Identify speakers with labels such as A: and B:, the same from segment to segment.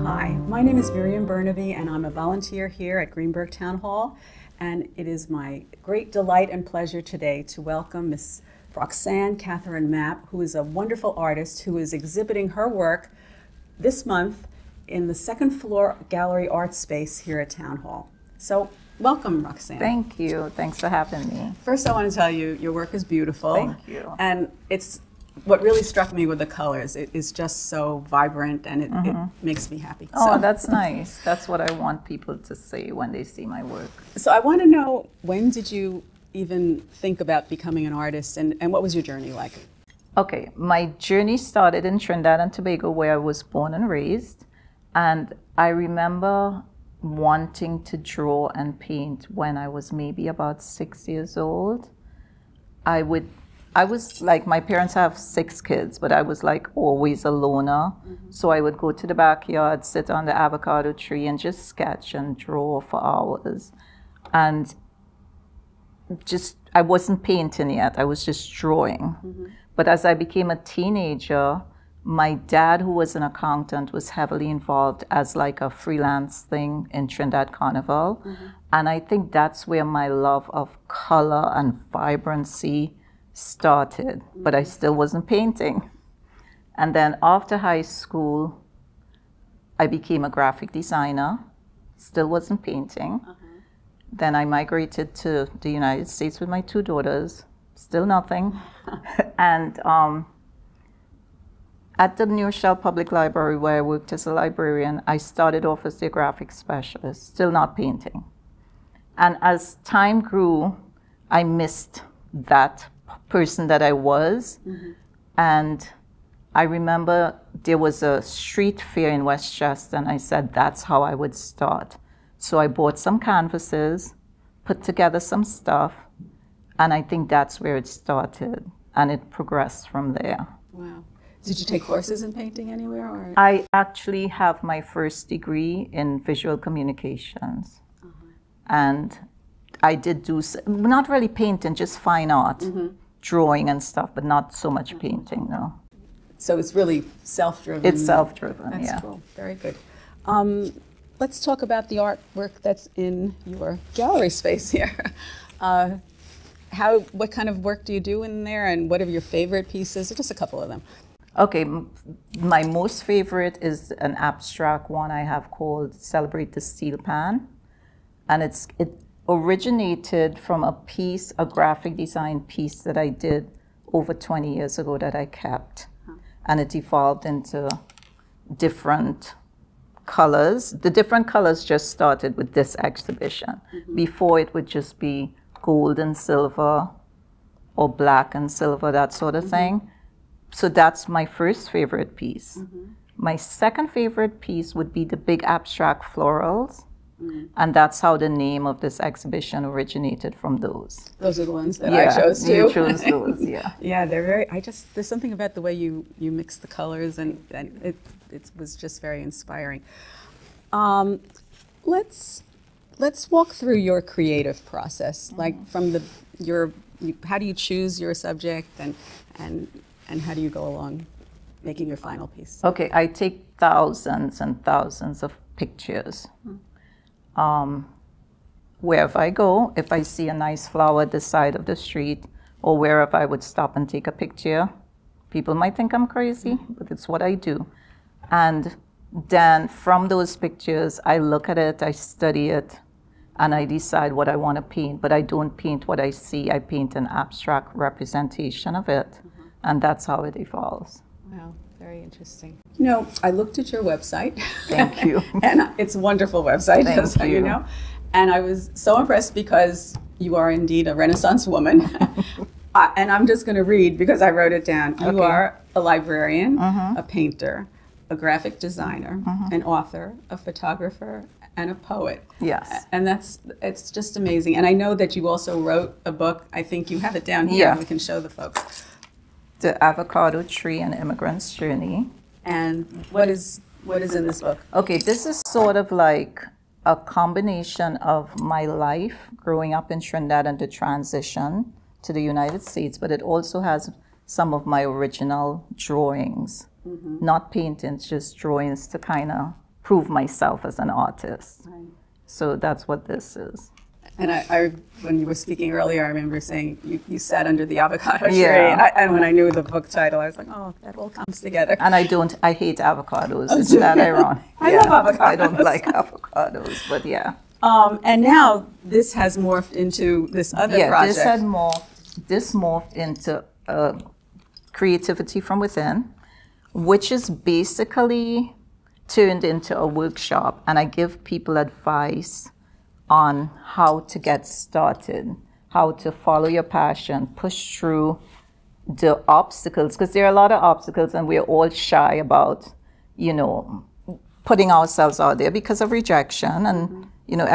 A: Hi, my name is Miriam Burnaby, and I'm a volunteer here at Greenburgh Town Hall. And it is my great delight and pleasure today to welcome Miss Roxanne Catherine Mapp, who is a wonderful artist who is exhibiting her work this month in the second floor gallery art space here at Town Hall. So welcome, Roxanne.
B: Thank you. Thanks for having me.
A: First, I want to tell you, your work is beautiful.
B: Thank you.
A: And it's what really struck me with the colors. It is just so vibrant, and it makes me happy.
B: Oh, that's nice. That's what I want people to say when they see my work.
A: So I want to know, when did you even think about becoming an artist, and what was your journey like?
B: Okay, my journey started in Trinidad and Tobago, where I was born and raised. And I remember wanting to draw and paint when I was maybe about 6 years old. I was like, my parents have 6 kids, but I was like always a loner. So I would go to the backyard, sit on the avocado tree and just sketch and draw for hours. And I wasn't painting yet, I was just drawing. But as I became a teenager, my dad, who was an accountant, was heavily involved as like a freelance thing in Trinidad Carnival. And I think that's where my love of color and vibrancy started, but I still wasn't painting. And then after high school, I became a graphic designer, still wasn't painting. Then I migrated to the United States with my 2 daughters, still nothing. And at the New Rochelle Public Library, where I worked as a librarian, I started off as the graphic specialist, still not painting. And as time grew, I missed that person that I was. And I remember there was a street fair in Westchester, and I said that's how I would start. So I bought some canvases, put together some stuff, and I think that's where it started, and it progressed from there.
A: Wow. Did you take courses in painting anywhere? Or?
B: I actually have my first degree in visual communications. And I did do, not really painting, just fine art, drawing and stuff, but not so much painting, no.
A: So it's really self-driven?
B: It's self-driven,
A: That's
B: yeah.
A: Cool. Very good. Let's talk about the artwork that's in your gallery space here. What kind of work do you do in there, and what are your favorite pieces? Just a couple of them.
B: Okay, my most favorite is an abstract one I have called Celebrate the Steel Pan. And it originated from a graphic design piece that I did over 20 years ago that I kept. And it evolved into different colors. The different colors just started with this exhibition. Before, it would just be gold and silver or black and silver, that sort of thing. So that's my first favorite piece. My second favorite piece would be the big abstract florals. And that's how the name of this exhibition originated, from those.
A: Those are the ones that I chose too.
B: You chose those, yeah.
A: Yeah, they're very, there's something about the way you mix the colors, and it was just very inspiring. Let's walk through your creative process, like from how do you choose your subject, and how do you go along making your final piece?
B: Okay, I take thousands and thousands of pictures. Wherever I go, if I see a nice flower at the side of the street, or wherever I would stop and take a picture, people might think I'm crazy, but it's what I do. And then from those pictures, I look at it, I study it, and I decide what I want to paint. But I don't paint what I see, I paint an abstract representation of it. And that's how it evolves.
A: Wow, very interesting. You know, I looked at your website.
B: Thank you.
A: And it's a wonderful website,
B: Thank you.
A: You know. And I was so impressed because you are indeed a Renaissance woman. And I'm just going to read because I wrote it down. You are a librarian, a painter, a graphic designer, an author, a photographer, and a poet.
B: Yes.
A: And it's just amazing. And I know that you also wrote a book. I think you have it down here.
B: Yeah.
A: We can show the folks.
B: The Avocado Tree and Immigrant's Journey.
A: And what is in this book?
B: Okay, this is sort of like a combination of my life growing up in Trinidad and the transition to the United States, but it also has some of my original drawings, not paintings, just drawings to kind of prove myself as an artist.
A: Right.
B: So that's what this is.
A: And I when you were speaking earlier, I remember saying you sat under the avocado tree.
B: Yeah.
A: And when I knew the book title, I was like, oh, that all comes together.
B: And I hate avocados. Isn't that ironic?
A: I love avocados.
B: I don't like avocados, but yeah.
A: And now this has morphed into this other project.
B: This morphed into creativity from within, which is basically turned into a workshop, and I give people advice on how to get started, how to follow your passion, push through the obstacles, because there are a lot of obstacles and we're all shy about, putting ourselves out there because of rejection, and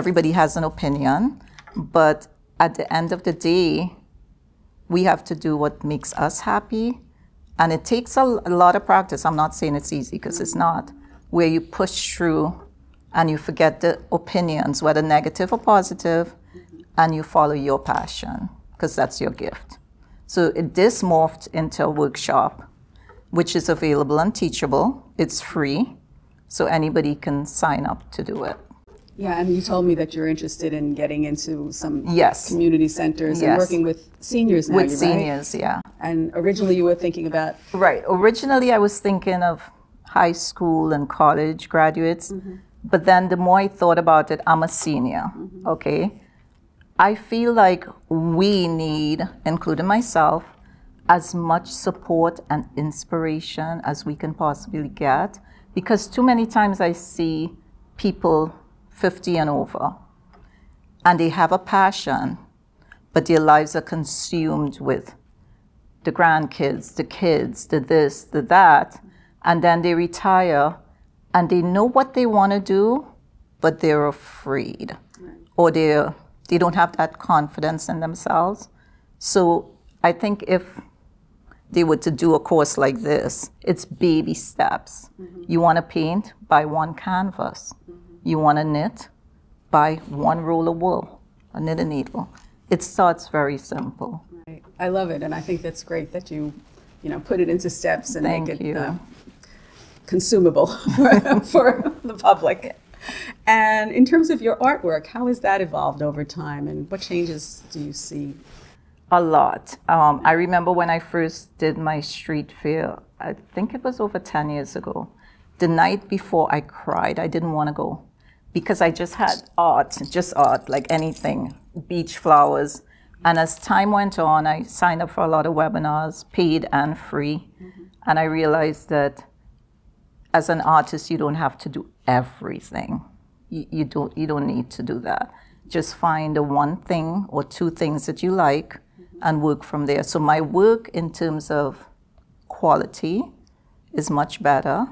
B: everybody has an opinion. But at the end of the day, we have to do what makes us happy, and it takes a lot of practice. I'm not saying it's easy, because it's not, where you push through and you forget the opinions, whether negative or positive, and you follow your passion, because that's your gift. So this morphed into a workshop, which is available and teachable. It's free, so anybody can sign up to do it.
A: Yeah, and you told me that you're interested in getting into some community centers and
B: Yes.
A: working with seniors now,
B: With
A: right?
B: seniors, yeah.
A: And originally you were thinking about...
B: Right. Originally I was thinking of high school and college graduates, but then the more I thought about it, I'm a senior, okay? I feel like we need, including myself, as much support and inspiration as we can possibly get, because too many times I see people 50 and over, and they have a passion, but their lives are consumed with the grandkids, the kids, the this, the that, and then they retire and they know what they want to do, but they're afraid, or they don't have that confidence in themselves. So I think if they were to do a course like this, it's baby steps. You want to paint? Buy one canvas. You want to knit? Buy one roll of wool, a knit a needle. It starts very simple.
A: Right. I love it, and I think that's great that you put it into steps and make it consumable for the public. And in terms of your artwork, how has that evolved over time, and what changes do you see?
B: A lot. I remember when I first did my street fair, I think it was over 10 years ago. The night before, I cried. I didn't want to go, because I just had art, like anything, beach flowers. And as time went on, I signed up for a lot of webinars, paid and free. And I realized that as an artist, you don't have to do everything. You don't need to do that. Just find the one thing or two things that you like and work from there. So my work in terms of quality is much better.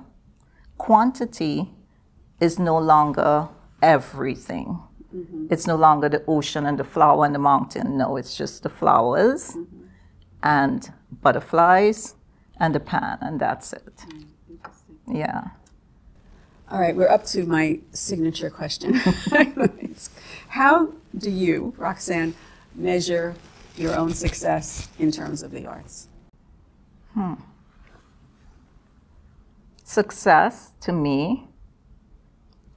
B: Quantity is no longer everything. It's no longer the ocean and the flower and the mountain. No, it's just the flowers and butterflies and the pan, and that's it. Yeah.
A: All right, we're up to my signature question. How do you, Roxanne, measure your own success in terms of the arts?
B: Success, to me,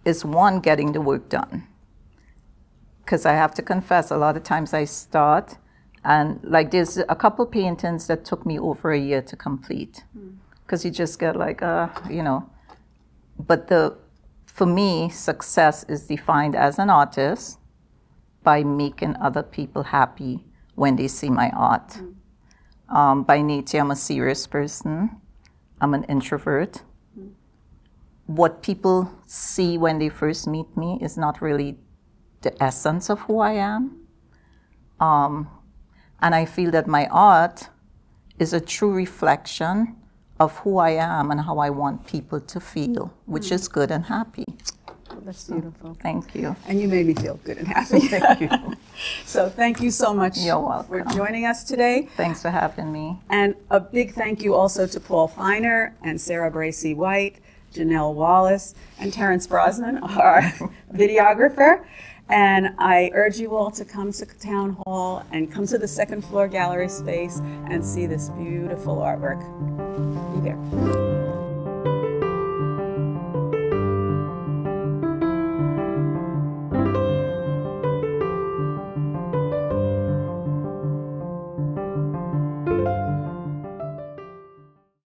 B: is one, getting the work done. Because I have to confess, a lot of times I start, and like there's a couple paintings that took me over a year to complete. Because you just get like, But for me, success is defined as an artist by making other people happy when they see my art. By nature, I'm a serious person. I'm an introvert. What people see when they first meet me is not really the essence of who I am. And I feel that my art is a true reflection of who I am and how I want people to feel, which is good and happy.
A: Oh, that's beautiful.
B: Thank you.
A: And you made me feel good and happy.
B: Thank you.
A: So thank you so much
B: You're welcome.
A: for joining us today.
B: Thanks for having me.
A: And a big thank you also to Paul Feiner and Sarah Bracy White, Janelle Wallace, and Terrence Brosnan, our videographer. And I urge you all to come to Town Hall and come to the second floor gallery space and see this beautiful artwork. Be there.